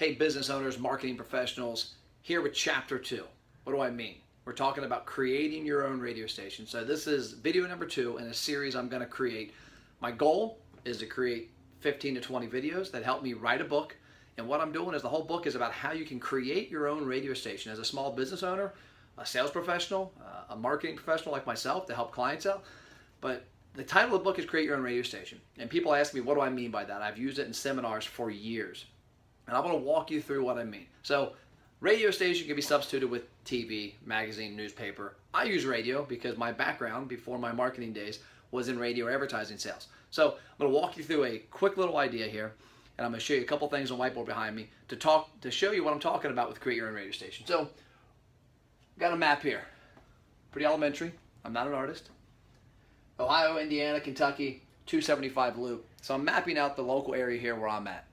Hey, business owners, marketing professionals, here with chapter 2. What do I mean? We're talking about creating your own radio station. So this is video number 2 in a series I'm going to create. My goal is to create 15 to 20 videos that help me write a book. And what I'm doing is the whole book is about how you can create your own radio station as a small business owner, a sales professional, a marketing professional like myself to help clients out. But the title of the book is Create Your Own Radio Station. And people ask me, what do I mean by that? I've used it in seminars for years. And I'm going to walk you through what I mean. So radio station can be substituted with TV, magazine, newspaper. I use radio because my background before my marketing days was in radio advertising sales. So I'm going to walk you through a quick little idea here, and I'm going to show you a couple things on the whiteboard behind me to show you what I'm talking about with Create Your Own Radio Station. So got a map here. Pretty elementary. I'm not an artist. Ohio, Indiana, Kentucky, 275 loop. So I'm mapping out the local area here where I'm at.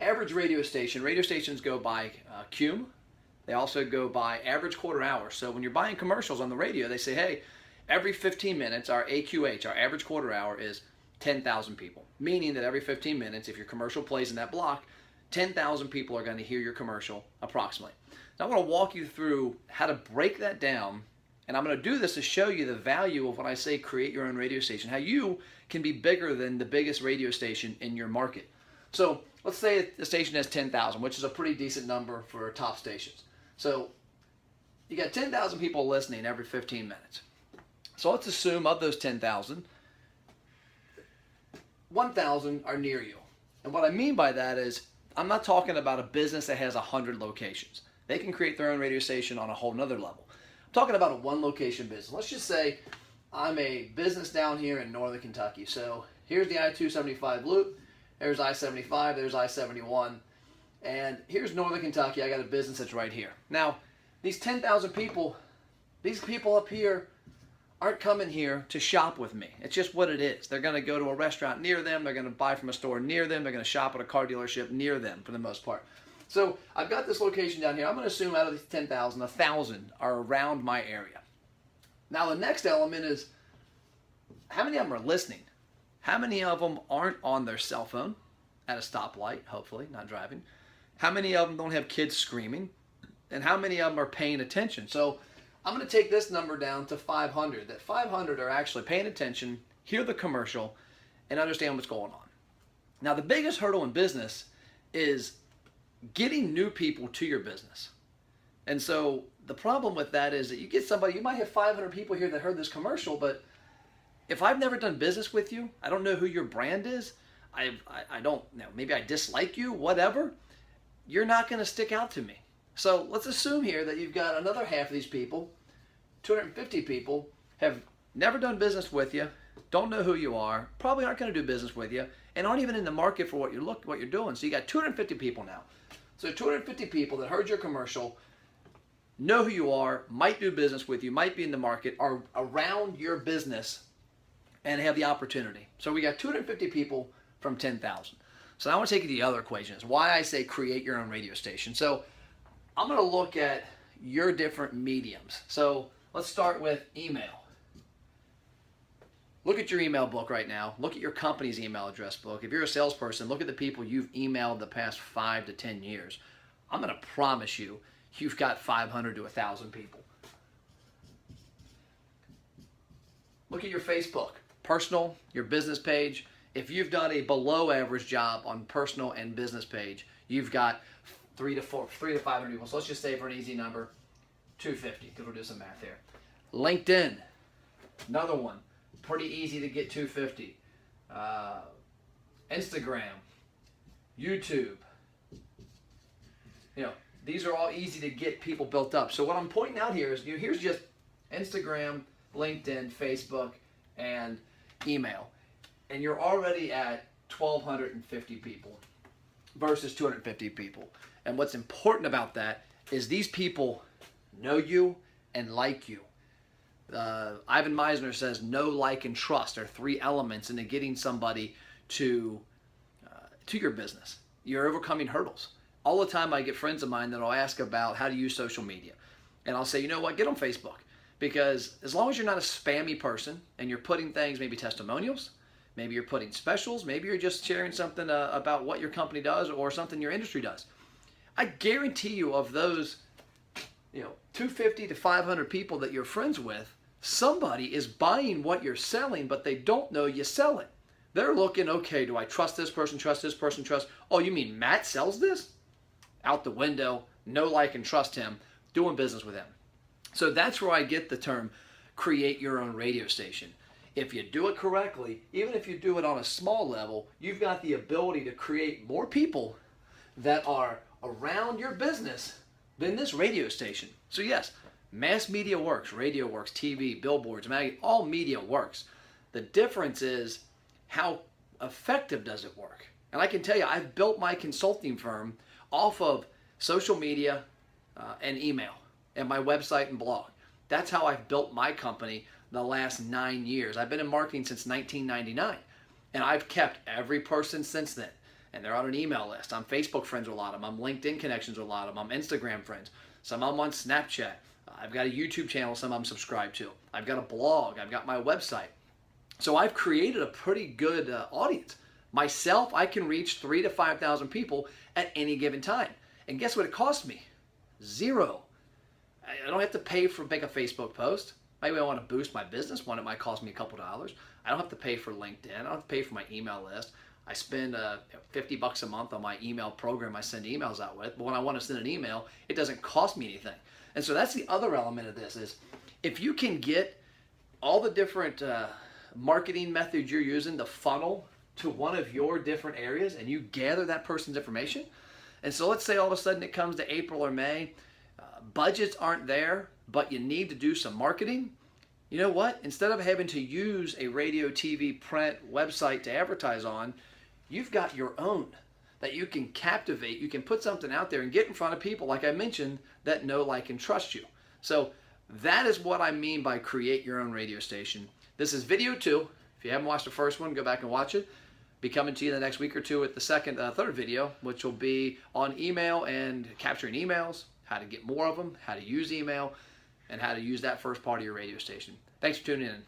Average radio stations go by CUME. They also go by average quarter hour. So when you're buying commercials on the radio, they say, hey, every 15 minutes, our AQH, our average quarter hour is 10,000 people. Meaning that every 15 minutes, if your commercial plays in that block, 10,000 people are going to hear your commercial approximately. Now I'm going to walk you through how to break that down, and I'm going to do this to show you the value of when I say create your own radio station, how you can be bigger than the biggest radio station in your market. So let's say the station has 10,000, which is a pretty decent number for top stations. So you got 10,000 people listening every 15 minutes. So let's assume of those 10,000, 1,000 are near you. And what I mean by that is I'm not talking about a business that has 100 locations. They can create their own radio station on a whole nother level. I'm talking about a one location business. Let's just say I'm a business down here in northern Kentucky. So here's the I-275 loop. There's I-75, there's I-71, and here's northern Kentucky. I got a business that's right here. Now, these 10,000 people, these people up here aren't coming here to shop with me. It's just what it is. They're going to go to a restaurant near them. They're going to buy from a store near them. They're going to shop at a car dealership near them for the most part. So I've got this location down here. I'm going to assume out of these 10,000, 1,000 are around my area. Now, the next element is how many of them are listening? How many of them aren't on their cell phone at a stoplight, hopefully, not driving? How many of them don't have kids screaming? And how many of them are paying attention? So I'm going to take this number down to 500. That 500 are actually paying attention, hear the commercial, and understand what's going on. Now, the biggest hurdle in business is getting new people to your business. And so the problem with that is that you get somebody, you might have 500 people here that heard this commercial, but if I've never done business with you, I don't know who your brand is, I don't know, maybe I dislike you, whatever, you're not going to stick out to me. So let's assume here that you've got another half of these people, 250 people, have never done business with you, don't know who you are, probably aren't going to do business with you, and aren't even in the market for what you're doing. So you got 250 people now. So 250 people that heard your commercial, know who you are, might do business with you, might be in the market, are around your business, and have the opportunity. So we got 250 people from 10,000. So now I want to take you to the other equation. Is why I say create your own radio station. So I'm going to look at your different mediums. So let's start with email. Look at your email book right now. Look at your company's email address book. If you're a salesperson, look at the people you've emailed the past 5 to 10 years. I'm going to promise you, you've got 500 to 1,000 people. Look at your Facebook. Personal, your business page. If you've done a below average job on personal and business page, you've got 3 to 500 people. So let's just say for an easy number, 250, because we'll do some math here. LinkedIn, another one, pretty easy to get 250. Instagram, YouTube, these are all easy to get people built up. So what I'm pointing out here is, here's just Instagram, LinkedIn, Facebook, and email, and you're already at 1,250 people versus 250 people. And what's important about that is these people know you and like you. Ivan Misner says know, like, and trust are 3 elements into getting somebody to your business. You're overcoming hurdles. All the time I get friends of mine that'll ask about how to use social media, and I'll say, you know what, get on Facebook. Because as long as you're not a spammy person and you're putting things, maybe testimonials, Maybe you're putting specials. Maybe you're just sharing something about what your company does or something your industry does. I guarantee you, of those 250 to 500 people that you're friends with, somebody is buying what you're selling, but they don't know you sell it. They're looking, okay, do I trust this person, oh, you mean Matt sells this? Out the window, know, like, and trust him, doing business with him. So that's where I get the term create your own radio station. If you do it correctly, even if you do it on a small level, you've got the ability to create more people that are around your business than this radio station. So yes, mass media works, radio works, TV, billboards, magazine, all media works. The difference is how effective does it work? And I can tell you, I've built my consulting firm off of social media and email and my website and blog. That's how I've built my company the last 9 years. I've been in marketing since 1999, and I've kept every person since then. And they're on an email list. I'm Facebook friends with a lot of them. I'm LinkedIn connections with a lot of them. I'm Instagram friends. Some I'm on Snapchat. I've got a YouTube channel some I'm subscribed to. I've got a blog. I've got my website. So I've created a pretty good audience. Myself, I can reach 3,000 to 5,000 people at any given time. And guess what it costs me? $0. I don't have to pay for make a Facebook post. Maybe I want to boost my business one. It might cost me a couple dollars. I don't have to pay for LinkedIn. I don't have to pay for my email list. I spend $50 a month on my email program I send emails out with. But when I want to send an email, it doesn't cost me anything. And so that's the other element of this is if you can get all the different marketing methods you're using to funnel to one of your different areas and you gather that person's information. And so let's say all of a sudden it comes to April or May, budgets aren't there, but you need to do some marketing. You know what? Instead of having to use a radio, TV, print, website to advertise on, you've got your own that you can captivate. You can put something out there and get in front of people, like I mentioned, that know, like, and trust you. So that is what I mean by create your own radio station. This is video 2. If you haven't watched the first one, go back and watch it. Be coming to you the next week or two with the third video, which will be on email and capturing emails, how to get more of them, how to use email, and how to use that first part of your radio station. Thanks for tuning in.